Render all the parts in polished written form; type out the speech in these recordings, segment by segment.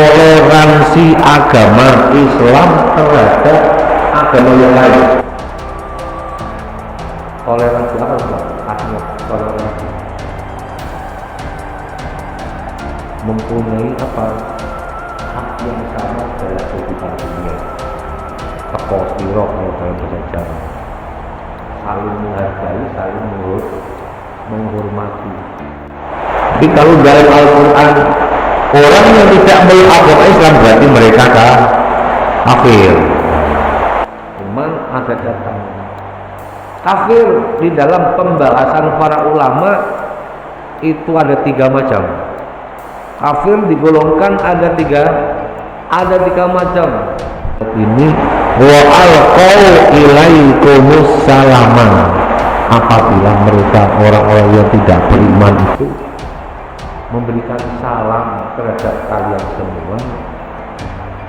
toleransi agama Islam terhadap agama yang lain. Toleransi apa? Artinya toleransi mempunyai apa? Hak yang sama dalam kehidupan dunia. Keposiroh dalam bahasa Jawa. Saling menghargai, saling menghormati. Tapi kalau dalam Al-Quran, orang yang tidak meluk agama Islam berarti mereka kafir. Cuman ada datang kafir di dalam pembahasan para ulama itu ada 3 macam. Kafir digolongkan ada tiga macam. Ini wa alqau ilaikumus salaman, apabila mereka orang-orang yang tidak beriman itu memberikan salam terhadap kalian semua,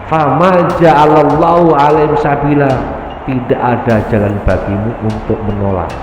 fama ja'alallahu alaihim sabila, tidak ada jalan bagimu untuk menolak.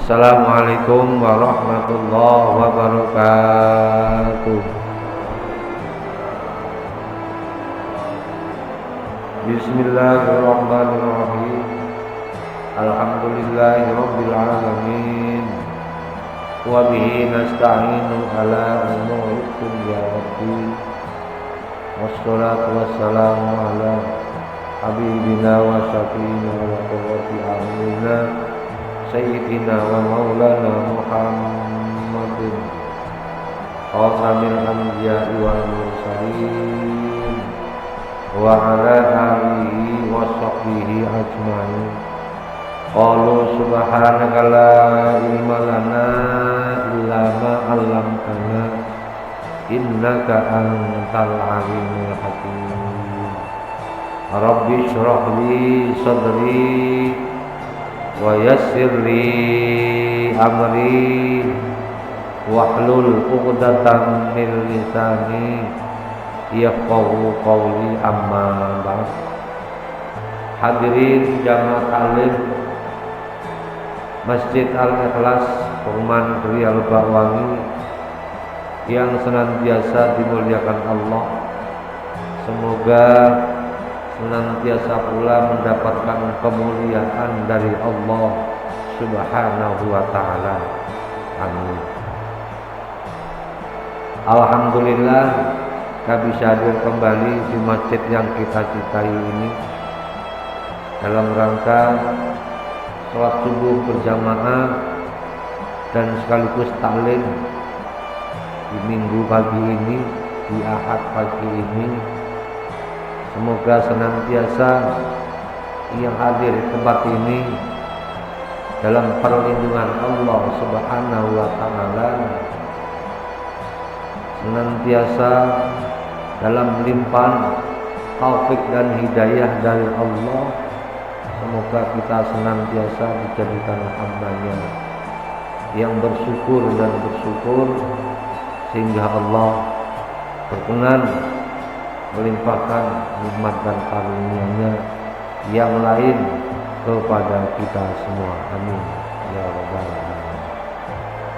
Assalamualaikum warahmatullahi wabarakatuh. Bismillahirrahmanirrahim. Alhamdulillahirabbil alamin. Wa bihi nasta'inu ala umuri dunya waddin. Wassalatu wassalamu ala habibina wa syafiina wa qurrati a'yunina Sayyidina wa maulana Muhammadin Khatamil anbiya'i wal mursalin wa ala alihi wa sahbihi ajma'in. Qalu subhanaka la ilma lana illa ma 'allamtana innaka antal alimul hakim. Rabbi shrah li sadri wa yassir li amri wahlul 'uqdatam min lisani yafqahu qawli, amma ba'd. Hadirin jamaah taklim Masjid Al-Ikhlas Perumahan Duri Al-Bakwangi yang senantiasa dimuliakan Allah, semoga senantiasa pula mendapatkan kemuliaan dari Allah Subhanahu wa ta'ala. Amin. Alhamdulillah kami bisa hadir kembali di masjid yang kita cintai ini dalam rangka sholat subuh berjamaah dan sekaligus taklim di minggu pagi ini, di Ahad pagi ini. Semoga senantiasa yang hadir di tempat ini dalam perlindungan Allah Subhanahu wa ta'ala, senantiasa dalam limpahan taufik dan hidayah dari Allah. Semoga kita senantiasa dijadikan hamba-Nya yang bersyukur dan bersyukur, sehingga Allah berkenan melimpahkan nikmat dan karunia-Nya yang lain kepada kita semua. Amin ya rabbal alamin.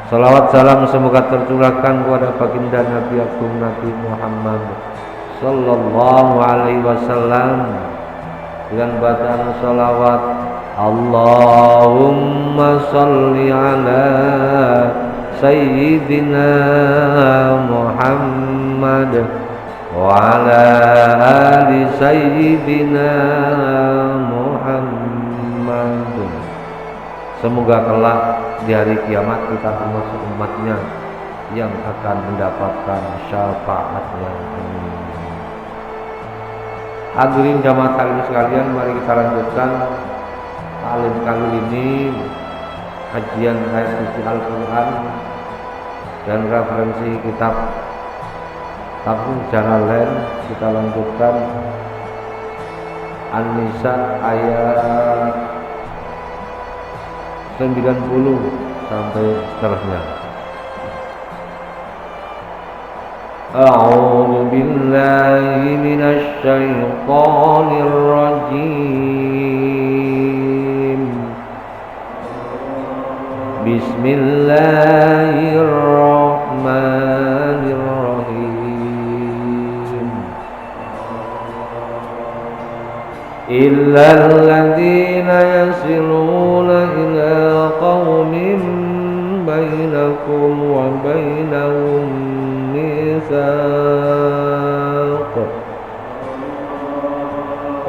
Salawat salam semoga tercurahkan kepada baginda Nabi Agung Nabi Muhammad sallallahu alaihi wasallam dengan bacaan salawat Allahumma sholli ala sayyidina Muhammad wa ala ali sayyidina Muhammad. Semoga kelak di hari kiamat kita termasuk umatnya yang akan mendapatkan syafaatnya. Hadirin jamaah taklim sekalian, mari kita lanjutkan taklim kali ini, kajian ayat suci Al-Quran dan referensi kitab Tafsir Jalalain. Kita lanjutkan An-Nisa ayat 90 sampai seterusnya. A'udzu billahi minasy syaithanir rajim. Bismillahirrahmanirrahim. Illal ladzina yasiluna ila qaumin bainakum wa bainahum mitsaq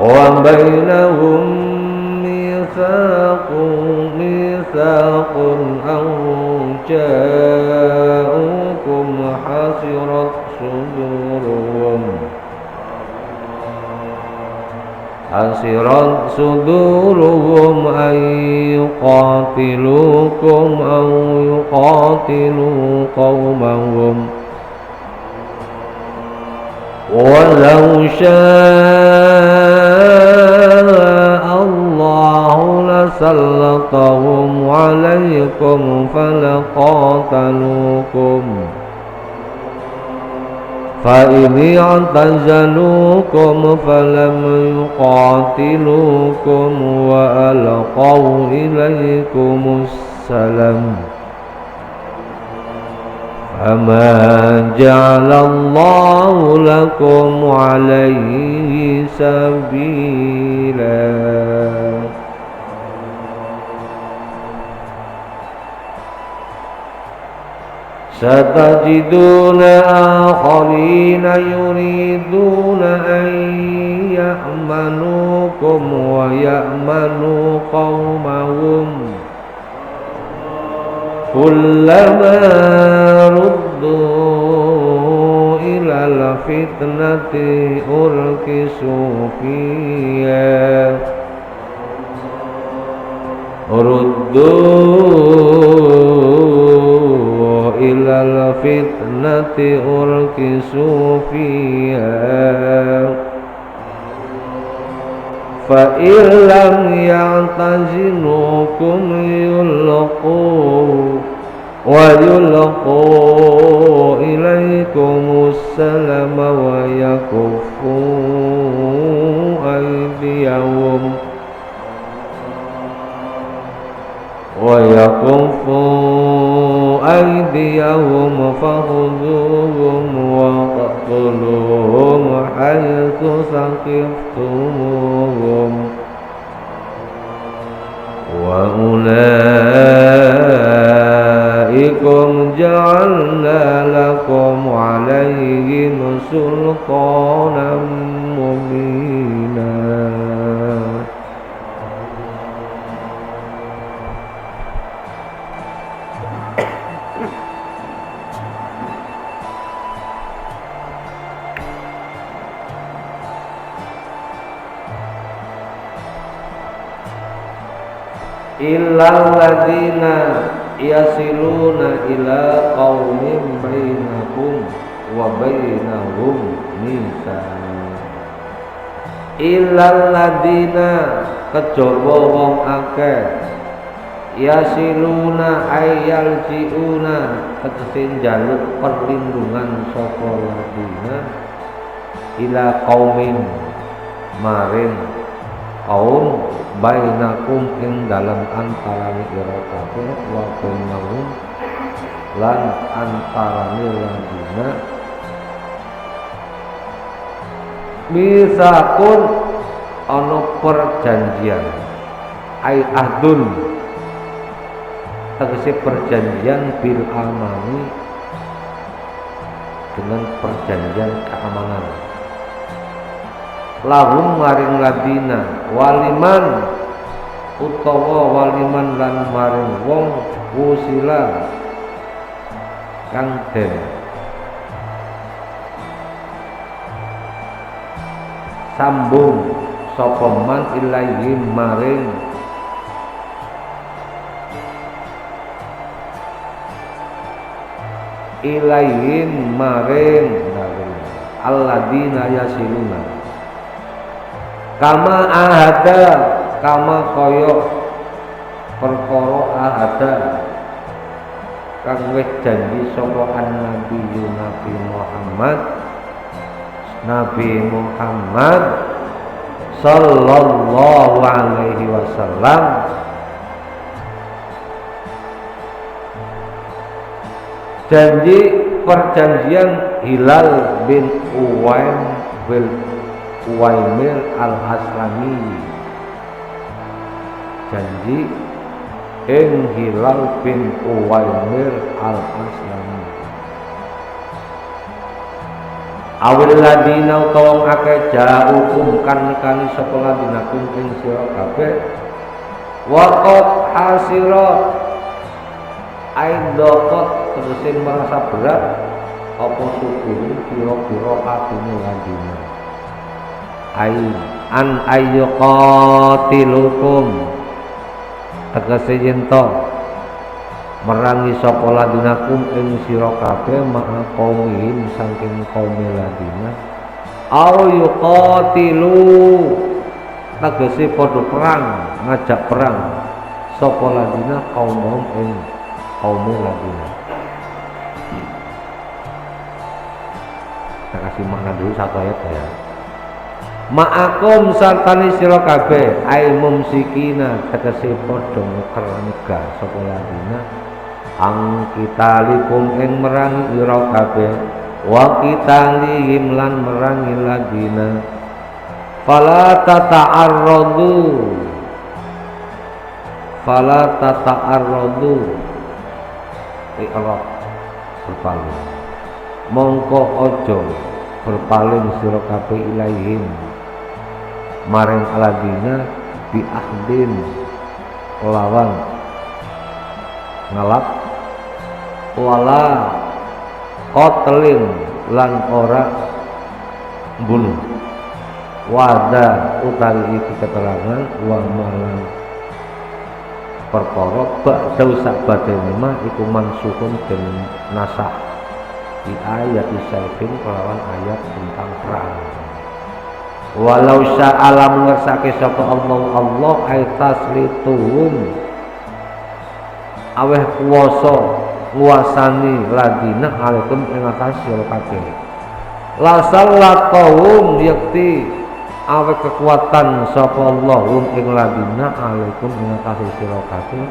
wa bainahum mitsaqun aw ja'ukum hasirat suduruhum an yuqatilukum aw yuqatilu qaumahum walau syaa Allahu lasallatahum alaikum falaqatalukum فَإِنْ اعْتَزَلُوكُمْ فَلَمْ يُقَاتِلُوكُمْ وَأَلْقَوْا إِلَيْكُمُ السَّلَامَ فَمَا جَعَلَ اللَّهُ لَكُمْ عَلَيْهِ سَبِيلًا. سَتَجِدُونَ آخَرِينَ يُرِيدُونَ أَن يَأْمَنُوكُمْ وَيَأْمَنُوا قَوْمَهُمْ كُلَّمَا رُدُّوا إِلَى الْفِتْنَةِ أُرْكِسُوا فِيهَا ilal fitnati urkisu fiha fa illam ya'tazinukum yulqu ilaikumus salama wa yakuffu aydiyahum فخذوهم وقتلوهم حيث ثقفتموهم وأولئكم جعلنا لكم عليهم سلطانا مبينا. Illal ladzina yasiluna ila qaumin bainakum wa bainahum mitsaq. Illal ladzina kejaba wong akeh yasiluna ayyal jiuna tegese njaluk perlindungan saka ladzina ila qaumin maring kaum bainakum ing dalam antarane ira kabeh wa bainahum lan antarane ladina misakun ana perjanjian ai ahdun tegese perjanjian bil amani dengan perjanjian keamanan lahum maring ladina waliman utawa waliman lan maring wong wusila kang den sambung sapa man ilaihim maring alladina yasiluna kama ahada kama koyok perkara ahada kang wis janji sapa Nabi Muhammad sallallahu alaihi wasallam janji perjanjian Hilal bin Uwaimir al-Aslami, janji Hilal bin Uwaimir al-Aslami. Awil ladina utawa akeh jaukum kan sapa ladina kum ing sira kabeh waqat hasira aidaqat tegese merasa berat apa syukur kira-kira atine ladina an ayyqatilukum tegese yen to merangi sapa ladinakum ing sira kabeh ma'a qaumihim saking kaum ladina au yuqatilu tegese padha perang ngajak perang sapa ladina kaum ing kaum ladina. Kita kasih makna dulu satu ayat ya. Ma'akum sartani sira kabeh ai mumsikina tegese padha nyegah sapa ladina ang kitalikum ing merangi ira kabeh wa kitalihim lan merangi ladina fala tata'arradu i'rab berpaling mongko ojo berpaling sira kabeh ilaihim maring ladina bi ahdin lawan ngalap wala qatlin lan ora bunuh wada utawi iki keterangan wa malan perkara ba'da sabate mah iku mansukun den nasah di ayat isaifin kelawan ayat tentang perang walau sya'alam ngersake sapa Allah ay taslituhum aweh kuwasa nguasani ladina alaikum ing atas sira kabeh la sallatahum yakti aweh kekuatan sapa Allah ing ladina alaikum ing atas sira kabeh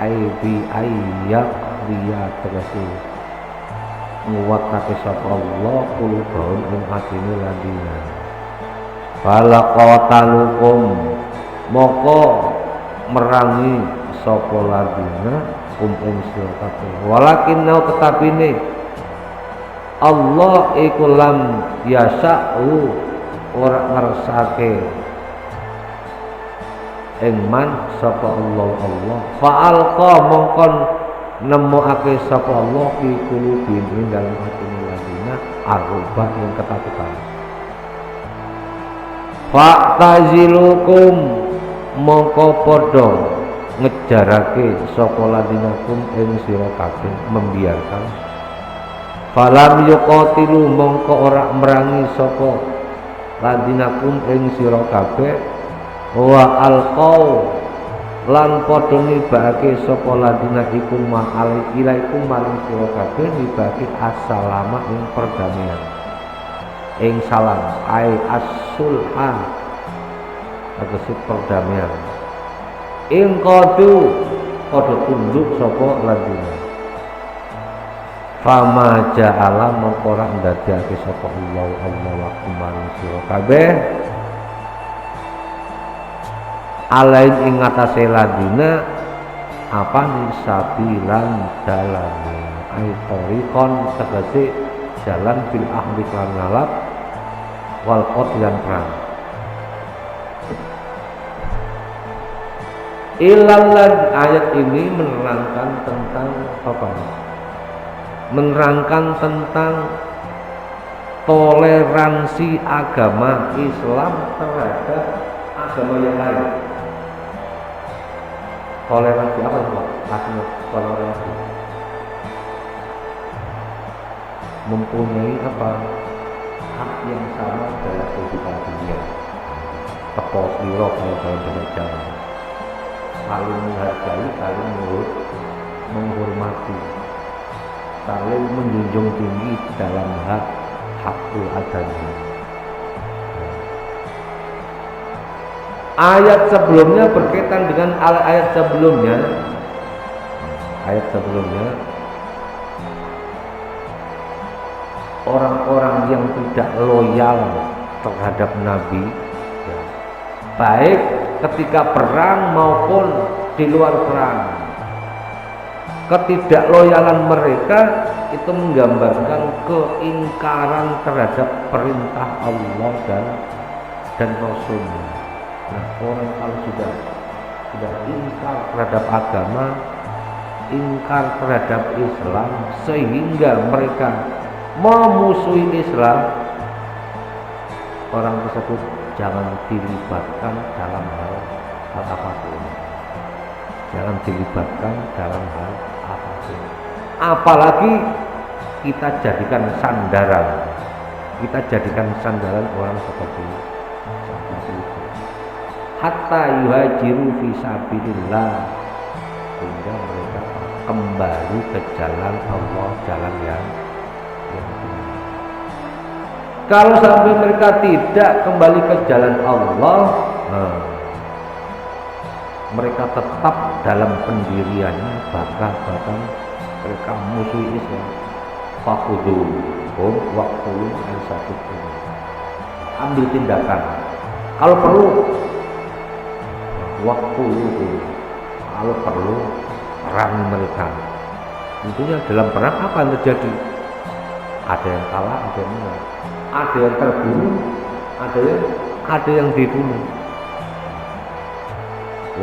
ai bi ayyak riya tegese nguwatake sapa Allah kulubahum ing atine ladina falaqatalukum moko merangi sapa ladina ing sira kabeh walakin nau tetapine Allah iku lam yasa'u ora ngersake ing man sapa Allah fa'alqa mongkon nemokake sapa Allah fi qulubihim ing dalem atine ladina arba ing ketakutan fa'tazilukum mongko padha ngejarake sapa ladinakum ing sira kabeh membiarkan falam yuqatilu mongko ora merangi sapa ladinakum ing sira kabeh wa alqau lan padha nibake sapa ladina iku ma'al ilaikum maring sira kabeh nibake assalama ing perdamaian ing salam ai as-sulhan tegese perdamaian ing qadu padha tunduk sapa ladina fama ja'ala mongko ora ndadekake sapa Allah lakum maring sira kabeh alain ing atase ladina apa sabilan dalan ai tariqon tegese jalan bil ahli lan ngalap wal qatlan perang Ilallah ayat ini menerangkan tentang apa? Menerangkan tentang toleransi agama Islam terhadap agama yang lain. Toleransi apa itu? Artinya toleransi mempunyai apa? Hak yang sama dalam kehidupan dunia. Tepos dirok dalam jalan saling menghargai, saling menurut menghormati, saling menjunjung tinggi dalam hakul adanya. Ayat sebelumnya berkaitan dengan ayat sebelumnya. Ayat sebelumnya, orang-orang yang tidak loyal terhadap Nabi, ya, baik ketika perang maupun di luar perang, ketidakloyalan mereka itu menggambarkan keingkaran terhadap perintah Allah dan Rasulnya. Nah, orang kalau sudah ingkar terhadap agama, ingkar terhadap Islam, sehingga mereka memusuhi Islam, orang tersebut jangan dilibatkan dalam hal apapun. Jangan dilibatkan dalam hal apapun. Apalagi kita jadikan sandaran. Kita jadikan sandaran orang seperti itu. Hatta yuhajiru fi sabilillah, sehingga mereka kembali ke jalan Allah, jalan yang benar. Kalau sampai mereka tidak kembali ke jalan Allah, mereka tetap dalam pendiriannya, bahkan mereka musuh Islam. Fakhuduhum waqtuluhum ansatuhum. Ambil tindakan. Kalau perlu waktu itu, kalau perlu perangi mereka. Tentunya dalam perang apa yang terjadi? Ada yang kalah, ada yang menang, ada yang terbunuh, ada yang dibunuh.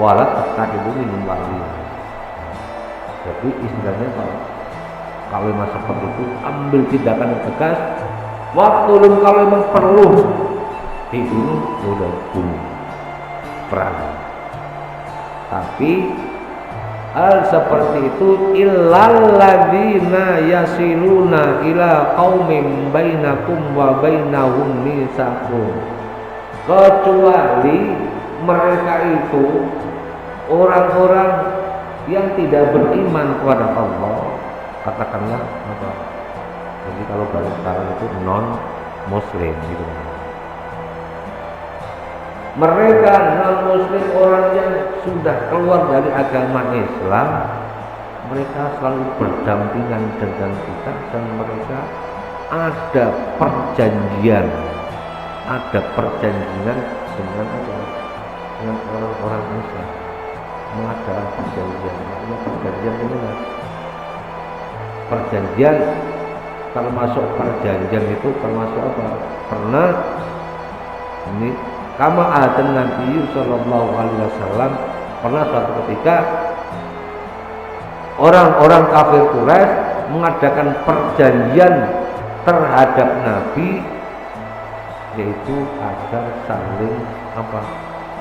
Walat tadi minum wali. Jadi istilahnya kalau memang seperti itu, ambil tindakan yang tegas. Waktu kalau memang perlu dibunuh, sudah bunuh, perang. Tapi hal seperti itu illal ladzina yasiluna ila qaumin bainakum wa bainahum mitsaqun, kecuali mereka itu orang-orang yang tidak beriman kepada Allah, katakanlah apa? Jadi kalau bahasa sekarang itu non muslim gitu. Mereka non-muslim, orang yang sudah keluar dari agama Islam, mereka selalu berdampingan dengan kita, dan mereka ada perjanjian dengan orang-orang Islam, mengadakan perjanjian. Perjanjian ini perjanjian, termasuk perjanjian itu termasuk apa? Pernah ini kama adan Nabi sallallahu alaihi wasallam, pernah suatu ketika orang-orang kafir Quraisy mengadakan perjanjian terhadap Nabi, yaitu agar saling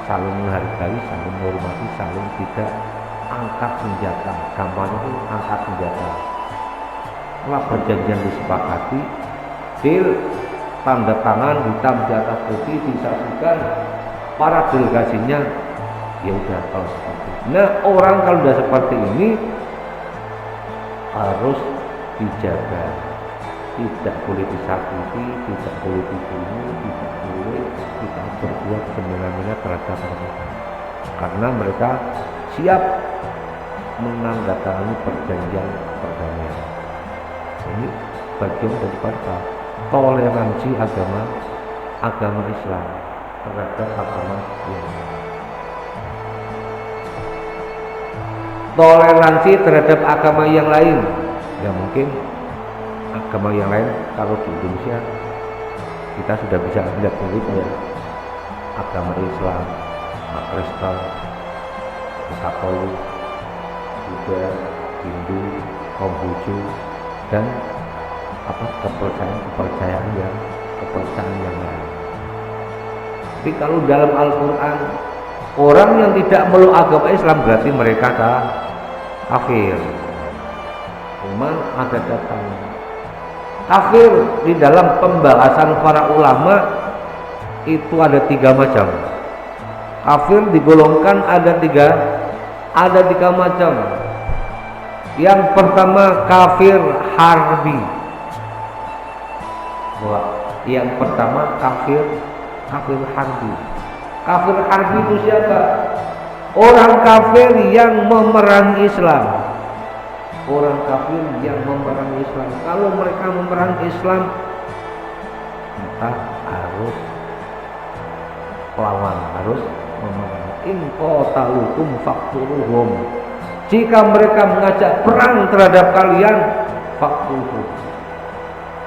menghargai, saling menghormati, saling tidak angkat senjata. Gampangnya itu angkat senjata. Setelah perjanjian disepakati, tanda tangan hitam di atas putih, disaksikan para delegasinya, ya udah kalau seperti itu. Nah, orang kalau udah seperti ini harus dijaga, tidak boleh disakiti, tidak boleh dibunuh, tidak boleh kita berbuat semena-mena terhadap mereka, karena mereka siap menandatangani perjanjian perdamaian. Ini bagian daripada toleransi agama Islam terhadap agama yang lain. Toleransi terhadap agama yang lain, ya mungkin agama yang lain kalau di Indonesia kita sudah bisa lihat begitu ya, agama Islam, Kristen, Katolik, Buddha, Hindu, Konghucu, dan kepercayaan yang lain. Tapi kalau dalam Al-Quran, orang yang tidak meluk agama Islam berarti mereka kafir. Cuma ada datang kafir di dalam pembahasan para ulama itu ada 3 macam. Kafir digolongkan ada tiga macam. Yang pertama kafir harbi. Yang pertama kafir harbi. Kafir harbi itu siapa? Orang kafir yang memerangi Islam. Orang kafir yang memerangi Islam. Kalau mereka memerangi Islam, maka harus lawan, harus memerangi. In qatalukum faqtuluhum. Jika mereka mengajak perang terhadap kalian, faqtuluhum,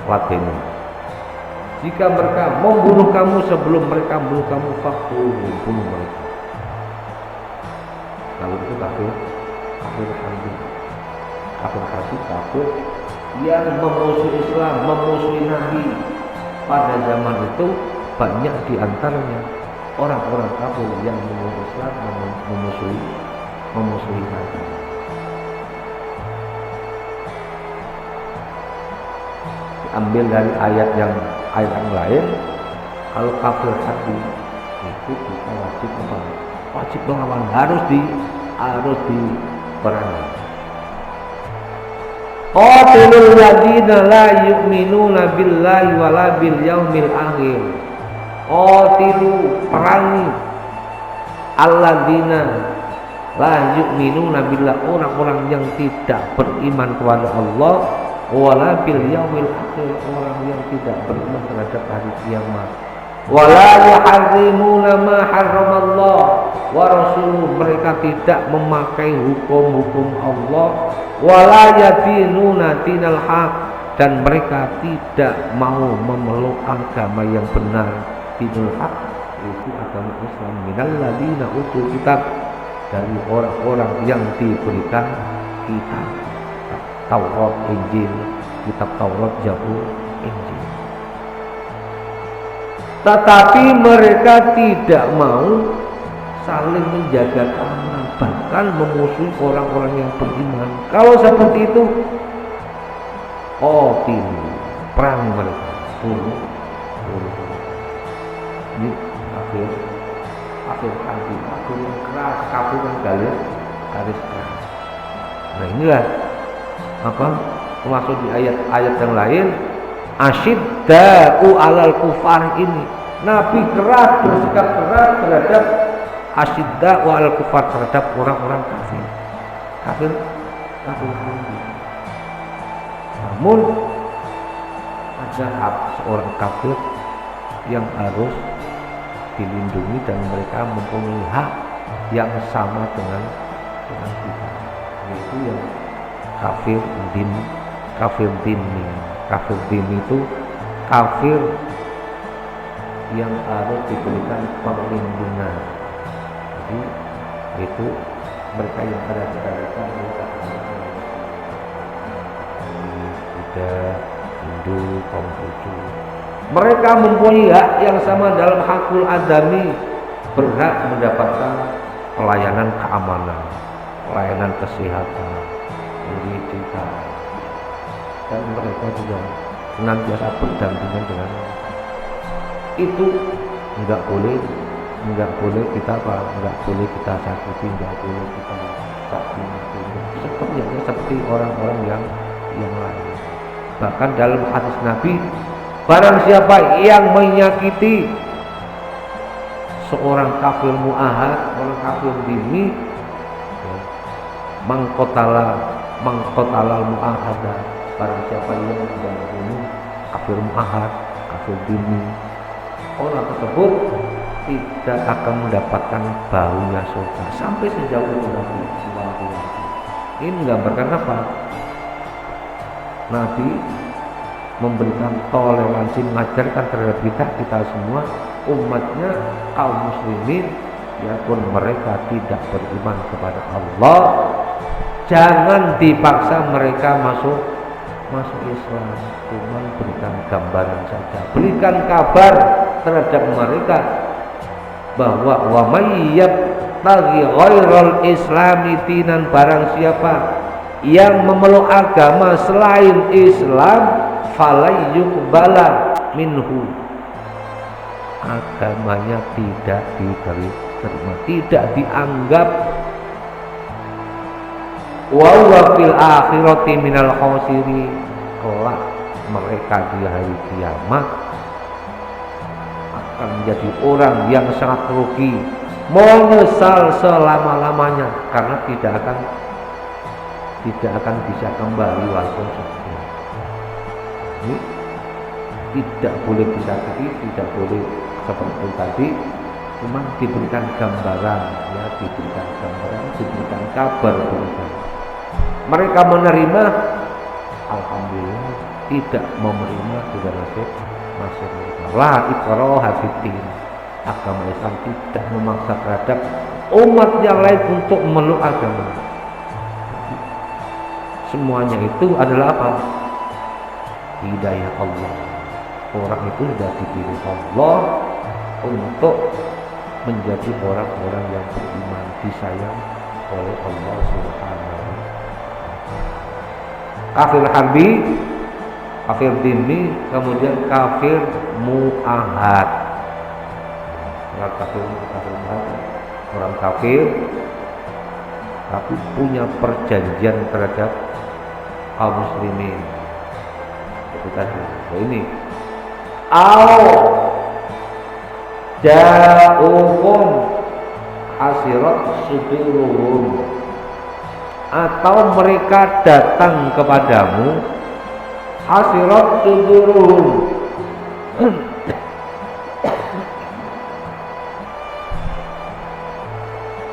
lateni. Jika mereka membunuh kamu sebelum mereka membunuh kamu, faqtuluhum, bunuh mereka. Lalu itu kafir harbi. Kafir harbi, kafir yang memusuhi Islam, memusuhi Nabi. Pada zaman itu banyak diantaranya orang-orang kafir yang memusuhi Islam, memusuhi Nabi. Diambil dari ayat yang lain, kalau kafir harbi itu kita wajib melawan, harus diperangi. Qatilul ladina la yu'minuna billahi wala bil yaumil akhir. Qatilu, perangi alladina la yu'minuna billahi, orang-orang yang tidak beriman kepada Allah, wala bil yaumil akhir, orang yang tidak beriman terhadap hari kiamat. Wala yuharrimuna ma harramallah wa rasuluh, mereka tidak memakai hukum-hukum Allah. Wala yadinuna dinal haq, dan mereka tidak mau memeluk agama yang benar. Dinul haq itu agama Islam. Minal ladina utul kitab, dari orang-orang yang diberikan kitab, Taurat, Injil, kitab Taurat, Zabur, Injil. Tetapi mereka tidak mau saling menjaga keamanan, bahkan memusuhi orang-orang yang beriman. Kalau seperti itu, perang mereka, bunuh. Ini kafir harbi, kafir yang keras, kafir yang garis keras. Nah inilah termasuk di ayat-ayat yang lain. Asyidda'u alal kufar ini, Nabi keras, bersikap keras terhadap asyidda'u alal kufar, terhadap orang-orang kafir harbi. Namun ada seorang kafir yang harus dilindungi dan mereka mempunyai hak yang sama dengan kita, yaitu yang kafir dini. Kafir dini itu kafir yang harus diberikan perlindungan. Jadi itu mereka yang ada di mereka Buddha, Hindu, Konghucu, mereka mempunyai hak yang sama dalam hakul adami, berhak mendapatkan pelayanan keamanan, pelayanan kesehatan, pendidikan, dan mereka juga senantiasa berdampingan dengan itu. Enggak boleh kita sakiti, enggak boleh kita seperti orang-orang yang lain. Bahkan dalam hadis Nabi, barang siapa yang menyakiti seorang kafir mu'ahad, orang kafir dini, mangkotalal mu'ahada, barang siapa yang membunuh kafir mu'ahad, kafir dini, orang tersebut tidak akan mendapatkan baunya surga sampai sejauh itu. Nabi ini menggambarkan apa? Nabi memberikan toleransi, mengajarkan terhadap kita semua, umatnya, kaum muslimin, biarpun mereka tidak beriman kepada Allah, jangan dipaksa mereka masuk Islam, cuma berikan gambaran saja, berikan kabar terhadap mereka bahwa wa may yabtaghi ghairal islami dinan, barang siapa yang memeluk agama selain Islam, falayyuqbala minhu, agamanya tidak diterima, tidak dianggap wa huwa fil akhirati minal khosirin, kelak mereka di hari kiamat akan menjadi orang yang sangat rugi, menyesal selama-lamanya karena tidak akan bisa kembali walaupun sudah. Ini tidak boleh disakiti, tidak boleh seperti tadi, cuma diberikan gambaran, ya, diberikan kabar berikan. Mereka menerima, alhamdulillah. Tidak menerima juga masih la ikraha fiddin. Agama Islam tidak memaksa terhadap umat yang lain untuk memeluk agama. Semuanya itu adalah apa? Hidayah Allah. Orang itu sudah dipilih Allah untuk menjadi orang-orang yang beriman, disayang oleh Allah Subhanahu wa taala. Kafir harbi, kafir dhimmi, kemudian kafir mu'ahad. Orang kafir tapi punya perjanjian terhadap kaum muslimin. Itu tadi. Ini ja'ukum hasirat suduruhum, atau mereka datang kepadamu hasirat suduruhum,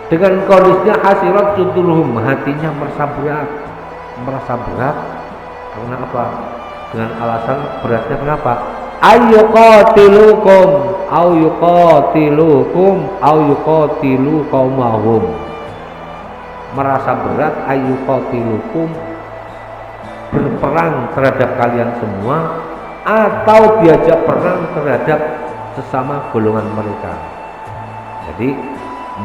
dengan kondisinya hasirat suduruhum, hatinya merasa berat karena apa? Dengan alasan beratnya kenapa? Ayyuqatilukum au yuqatilukum au yuqatilu qaumahum, merasa berat ayyuqatilukum, berperang terhadap kalian semua, atau diajak perang terhadap sesama golongan mereka. Jadi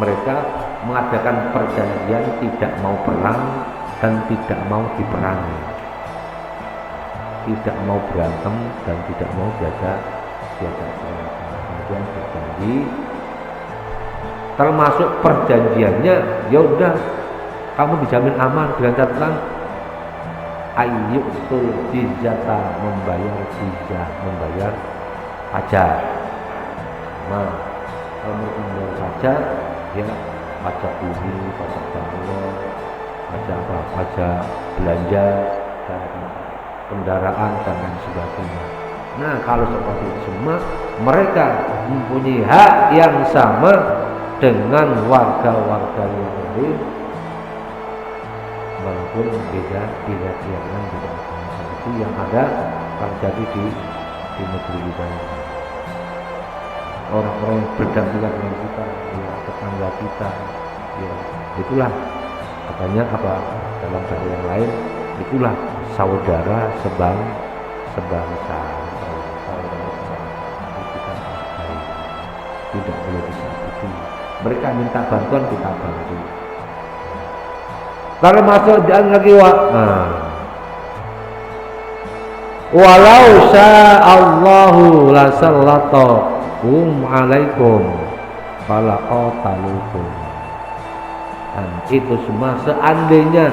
mereka mengadakan perjanjian tidak mau perang dan tidak mau diperangi, tidak mau berantem dan tidak mau diajak perang. Kemudian berjanji, termasuk perjanjiannya, ya udah kamu dijamin aman dengan catatan ayyutul jizyata, membayar pajak. Nah, kalau mereka membayar pajak, ya pajak bumi, pajak bangunan, pajak belanja dan kendaraan dan lain sebagainya. Nah, kalau seperti itu semua, mereka mempunyai hak yang sama dengan warga-warga yang lain, walaupun beda keyakinan, beda agama. Itu yang ada terjadi di negeri kita. Orang-orang yang berdampingan dengan kita, ya, tetangga kita, ya, itulah katanya apa dalam bahasa yang lain, itulah saudara sebangsa. Tidak boleh disakiti. Mereka minta bantuan, kita bantu. Kalau masuk jangan lagi walau sya'allahu lasallatakum alaikum falaqatalukum. Dan itu semua seandainya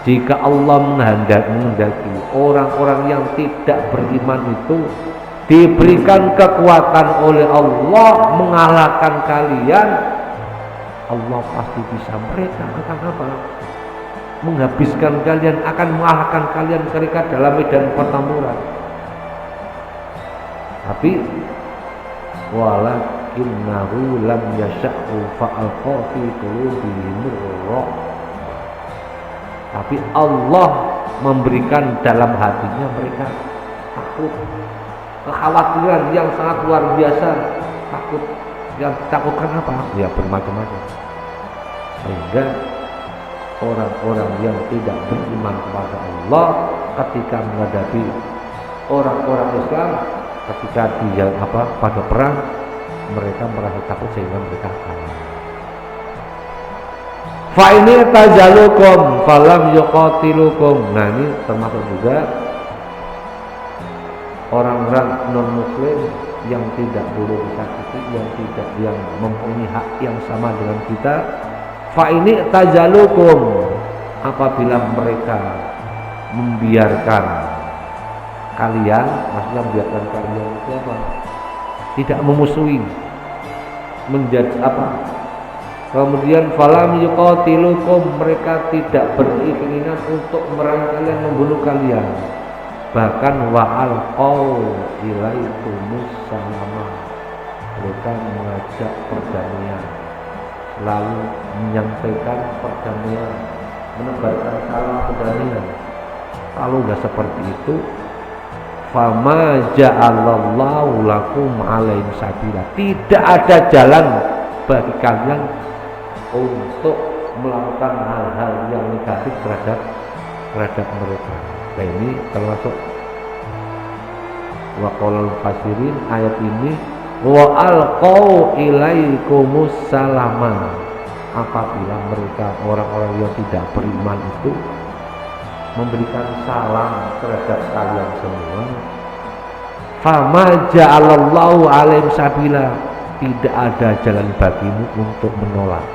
jika Allah menghendaki orang-orang yang tidak beriman itu diberikan kekuatan oleh Allah mengalahkan kalian, Allah pasti bisa. Mereka akan apa? Menghabiskan kalian, akan mengalahkan kalian ketika dalam medan pertempuran. Tapi walakinnahu lam yasha'u fa'alqa fi qulubihimur ru'b. Tapi Allah memberikan dalam hatinya mereka takut, kekhawatiran yang sangat luar biasa. Takut, yang takutkan apa? Ya bermacam-macam. Sehingga orang-orang yang tidak beriman kepada Allah ketika menghadapi orang-orang Islam, ketika dia pada perang, mereka merasa takut sehingga mereka kalah. Fa ini tajalukum falam yuqatilukum. Nah, ini termasuk juga orang-orang non-muslim yang tidak boleh disakiti, yang mempunyai hak yang sama dengan kita. Fa ini tajalukum, apabila mereka membiarkan kalian, maksudnya membiarkan kalian itu apa? Tidak memusuhi, menjadi apa? Kemudian falam yuqatilukum, mereka tidak berkeinginan untuk merangi kalian, membunuh kalian. Bahkan wa'alqaw ilaikumus salama, mereka mengajak perdamaian, lalu menyampaikan perdamaian, menebarkan salam perdamaian. Kalau nggak seperti itu, fama ja'alallahu lakum alaihim sabila, tidak ada jalan bagi kalian untuk melakukan hal-hal yang negatif terhadap mereka. Nah, ini termasuk waqaulul fasirin, ayat ini wa alqau ilaikumus salama, apabila mereka orang-orang yang tidak beriman itu memberikan salam terhadap kalian semua, fama ja'alallahu alaihim sabila, tidak ada jalan bagimu untuk menolak.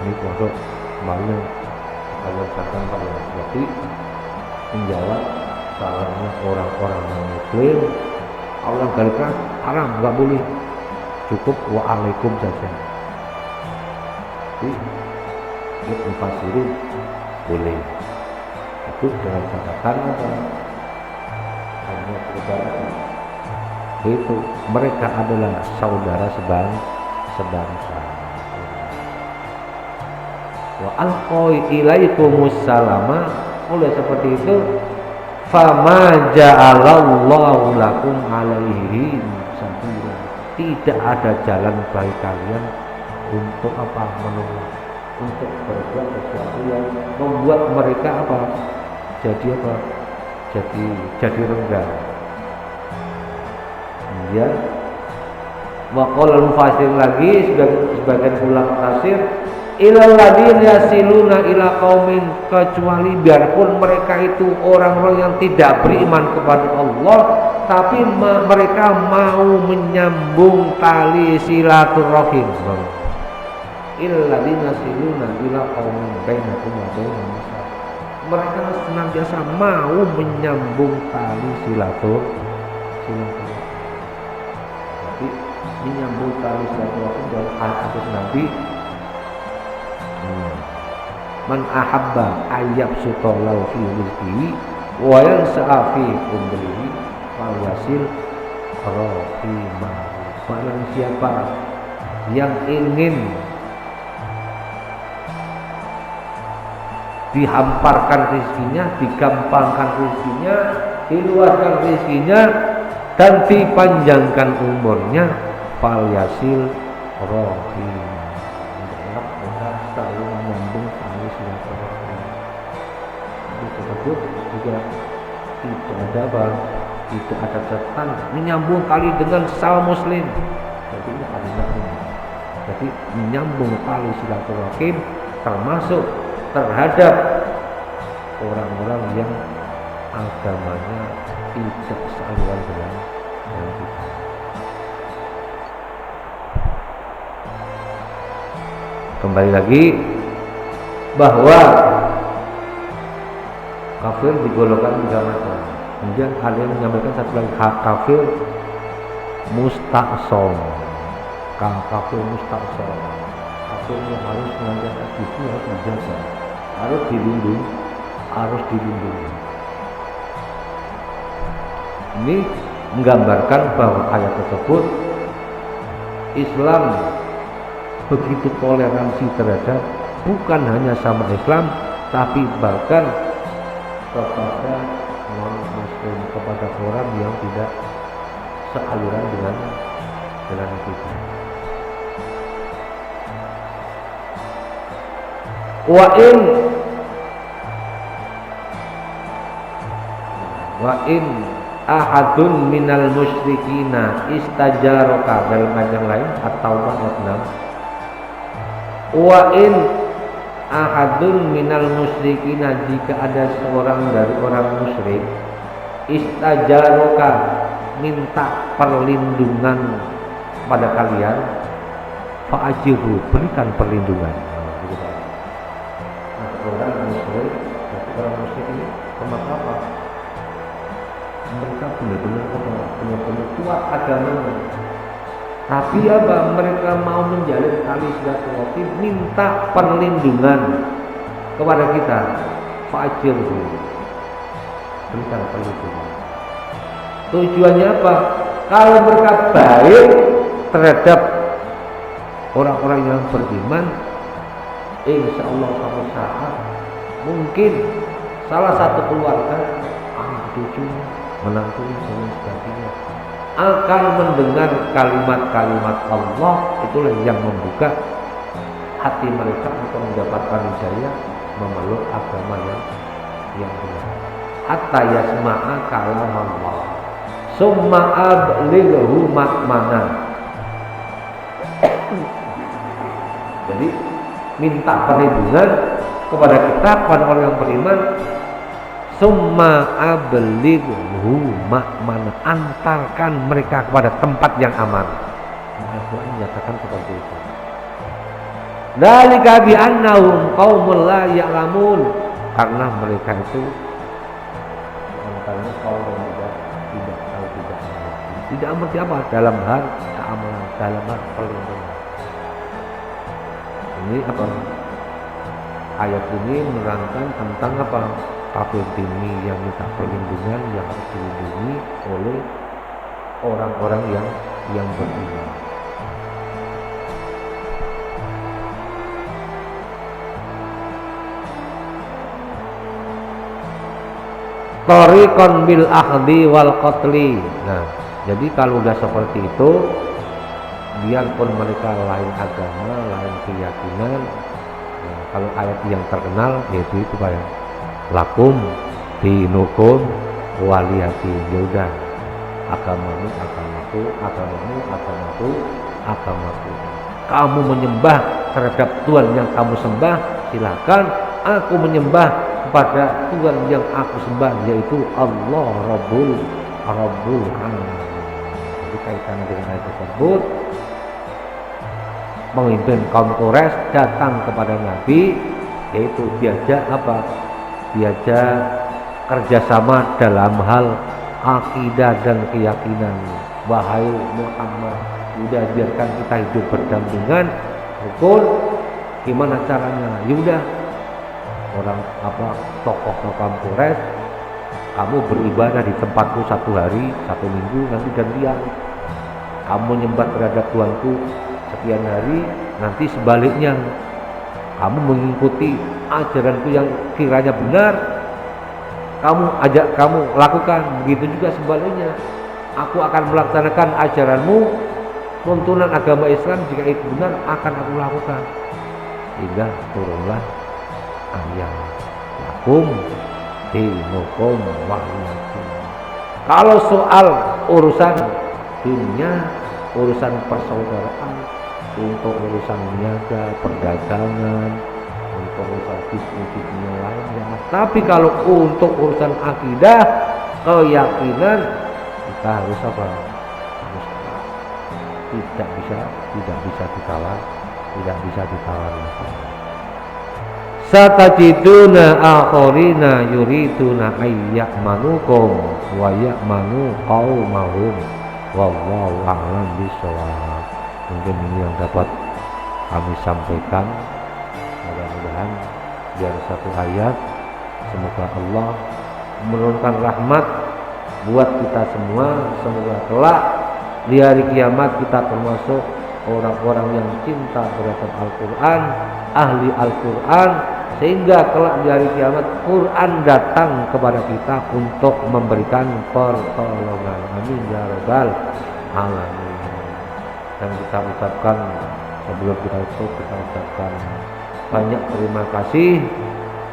Ini untuk kemarin Allah katakan pada Nabi menjawab salamnya orang-orang muslim. Allah galakkan haram, nggak boleh, cukup waalaikum saja. Jadi Ibnu Fasirin boleh, itu dengan catatan apa? Hanya saudara, itu mereka adalah saudara sebangsa. Wa alqoi ilaikumus salama, oleh seperti itu fama ja'alallahu lakum alaihi sabila, tidak ada jalan bagi kalian untuk apa? Menolak, untuk berbuat sesuatu yang membuat mereka apa? Jadi apa? Jadi renggang. Ya, waqala al-mufassir lagi, sebagian ulama tafsir, ilal ladin yasiluna ila qaumin, kecuali biarpun mereka itu orang-orang yang tidak beriman kepada Allah, tapi mereka mau menyambung tali silaturahim. Ilal ladin yasiluna ila qaumin bainakum wa bainahum, mereka senantiasa mau menyambung tali silaturahim. Menyambung tali silaturahim dalam hadis Nabi, man ahabba ayyab sutallahu fi rizqihi wa yansa'a fi umrihi fal yasil rahimah. Barang siapa yang ingin dihamparkan rezekinya, digampangkan rezekinya, diluaskan rezekinya, dan dipanjangkan umurnya, fal yasil rahimah, selalu menyambung tali silaturahim. Itu tersebut juga tidak ada catatan menyambung tali dengan sesama muslim. Jadi ini kalimat ini. Jadi menyambung tali silaturahim termasuk terhadap orang-orang yang agamanya tidak sealiran dengan kita. Kembali lagi bahwa kafir digolongkan tiga macam. Kemudian ada yang menyampaikan satu lagi, kafir mustaqsom. Kafir mustaqsom, kafir yang harus menjaga itu, harus dijaga, harus dilindungi. Ini menggambarkan bahwa ayat tersebut Islam begitu toleransi terhadap bukan hanya sama Islam, tapi bahkan kepada non-muslim, kepada orang yang tidak sealiran dengan kita. Wa in ahadun minal musyrikina istajaraka, dalam ayat yang lain At-Taubah ayat 6. Wa in ahadun minal musyrikina, jika ada seorang dari orang musyrik, istajaraka, minta perlindungan pada kalian, fa'ajiru, berikan perlindungan. orang musyrik. Jadi orang musyrik ini termasuk apa? Mereka benar-benar kuat agamanya. Tapi apa? Mereka mau menjalin tali silaturahmi, minta perlindungan kepada kita. Fajir dulu, berikan perlindungan. Tujuannya apa? Kalau mereka baik terhadap orang-orang yang beriman, insya Allah suatu saat mungkin salah satu keluarga, cucu, menantu dan sebagainya akan mendengar kalimat-kalimat Allah. Itulah yang membuka hati mereka untuk mendapatkan hidayah memeluk agama yang benar. Hatta yasma'a kalam Allah summa ablighu ma'mana. Jadi minta perlindungan kepada kita, kepada orang yang beriman. Summa ablighu ma'mana, antarkan mereka kepada tempat yang aman. Al-Quran menyatakan seperti itu. Dzalika bi annahum qaumul la ya'lamun, karena mereka itu karena kaum yang tidak tahu, tidak mengerti apa dalam hal keamanan, dalam hal perlindungan. Ini apa? Ayat ini menerangkan tentang apa? Kafir dini yang minta perlindungan, yang harus dilindungi oleh orang-orang yang beriman. Tariqan bil akhdi wal qatli. Nah, jadi kalau udah seperti itu, biarpun mereka lain agama, lain keyakinan, nah, kalau ayat yang terkenal yaitu itu Pak ya, lakum dinukum waliyati. Ya udah, agamamu agamaku, agamamu agamaku, agamaku. Kamu menyembah terhadap Tuhan yang kamu sembah, silakan. Aku menyembah kepada Tuhan yang aku sembah, yaitu Allah Rabbul Alamin. Jadi kaitannya dengan ayat tersebut, pemimpin kaum Quraisy datang kepada Nabi, yaitu diajak apa? Diajak kerjasama dalam hal akidah dan keyakinan. Wahai Muhammad, sudah biarkan kita hidup berdampingan, rukun. Gimana caranya? Yaudah, orang apa, tokoh-tokoh Quraisy, kamu beribadah di tempatku 1 hari, 1 minggu, nanti gantian. Kamu nyembah terhadap Tuhanku sekian hari, nanti sebaliknya kamu mengikuti ajaranku yang kiranya benar, kamu lakukan. Begitu juga sebaliknya, aku akan melaksanakan ajaranmu, tuntunan agama Islam, jika itu benar akan aku lakukan. Hingga turunlah ayat lakum dinukum waliyati. Kalau soal urusan dunia, urusan persaudaraan, untuk urusan niaga, perdagangan, untuk urusan bisnis yang lain ya. Tapi kalau untuk urusan akidah, keyakinan, kita harus apa? Harus tidak bisa ditawar, tidak bisa ditawar. Satajiduna akhirina yuriduna ayyamanukum wa ya'manu qaumahum wallahu a'lam bishawab. Mungkin ini yang dapat kami sampaikan. Mudah-mudahan biar satu ayat, semoga Allah menurunkan rahmat buat kita semua. Semoga kelak di hari kiamat kita termasuk orang-orang yang cinta terhadap Al-Quran, ahli Al-Quran, sehingga kelak di hari kiamat Quran datang kepada kita untuk memberikan pertolongan. Amin ya rabbal alamin. Dan kita ucapkan, sebelum kita tutup, kita ucapkan banyak terima kasih,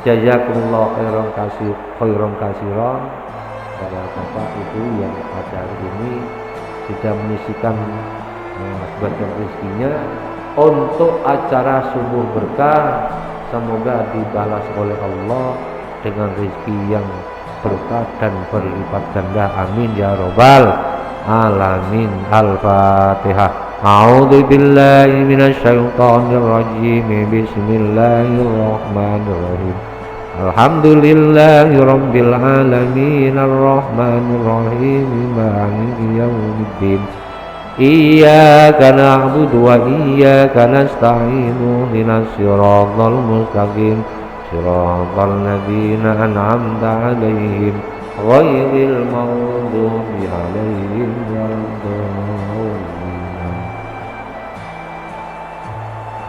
jazakumullah khairan kasiran pada Bapak Ibu yang pada hari ini sudah menyisikan sebagian rezekinya untuk acara subuh berkah. Semoga dibalas oleh Allah dengan rezeki yang berkah dan berlipat ganda. Amin ya robbal alamin. Al-Fatihah. A'udzu billahi minasy syaithanir rajim. Bismillahirrahmanirrahim. Alhamdulillahi rabbil alamin arrahmanir rahim maliki yaumiddin Iyyaka na'budu wa iyyaka nasta'in ihdinas siratal mustaqim siratal ladzina an'amta 'alaihim ghairil maghdubi 'alaihim waladdallin.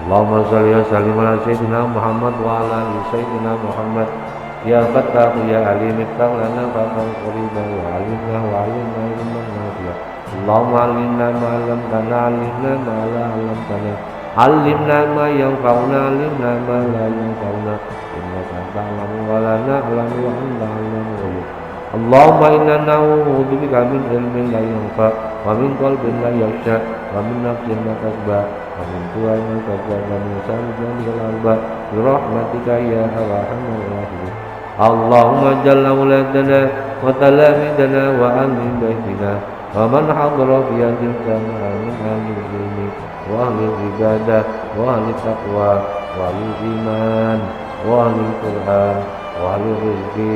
Allahumma shalli wa sallim ala sayyidina Muhammad wa ala ali sayyidina Muhammad ya Fattah ya Alim iftah lana fathan qariban wa alimna wa alimna ilman nafi'a. Allahumma alimna ma 'allamtana alimna ma la 'allamtana alimna ma yanfa'una alimna ma la yanfa'una innaka ta'lamu wa la na'lamu wa anta 'allamul ghuyub. Allahumma inna na'udzubika min ilmin la yanfa' wa min qalbin la yakhsha wa min nafsin la tasba wa min tu'ainin tasba wa min lisanin yalba bi rahmatika ya arhamar rahimin. Allahumma jalla wuladana wa talamidana wa amin baitina wa man hadara fi hadhil jama'a min ahli ilmi wa ahli ibadah wa ahli taqwa wa ahli iman wa ahli Qur'an wa ahli rizqi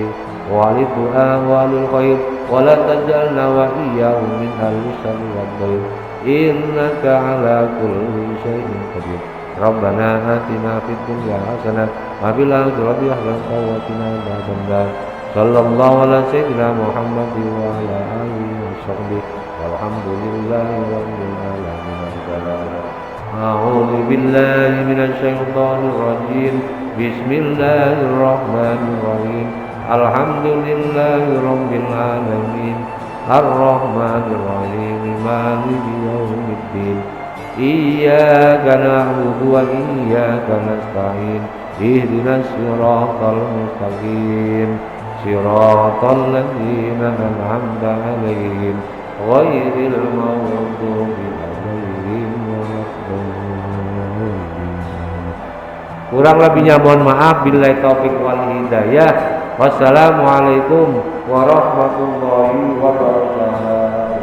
wa ahli du'a wa ahli khair wa la tajalna wa iyyahum min ahli syarri wa dhair innaka ala kulli syai'in qadir. Rabbana atina fid dunya hasanah wa fil akhirati hasanah wa qina adzabannar. Sallallahu ala sayyidina Muhammad wa ala alihi wa sahbihi walhamdulillahi rabbil alamin. A'udzu billahi minasy syaithanir rajim. Bismillahirrahmanirrahim. Alhamdulillahi rabbil alamin. Ar-Rahmanir Rahim. Maliki yaumiddin. Iyyaka na'budu wa iyyaka nasta'in. Ihdinas siratal mustaqim. Siratal ladzina an'amta 'alaihim ghairil maghdubi 'alaihim waladdallin. Kurang lebihnya mohon maaf. Billahi taufik wal hidayah. Wassalamualaikum warahmatullahi wabarakatuh.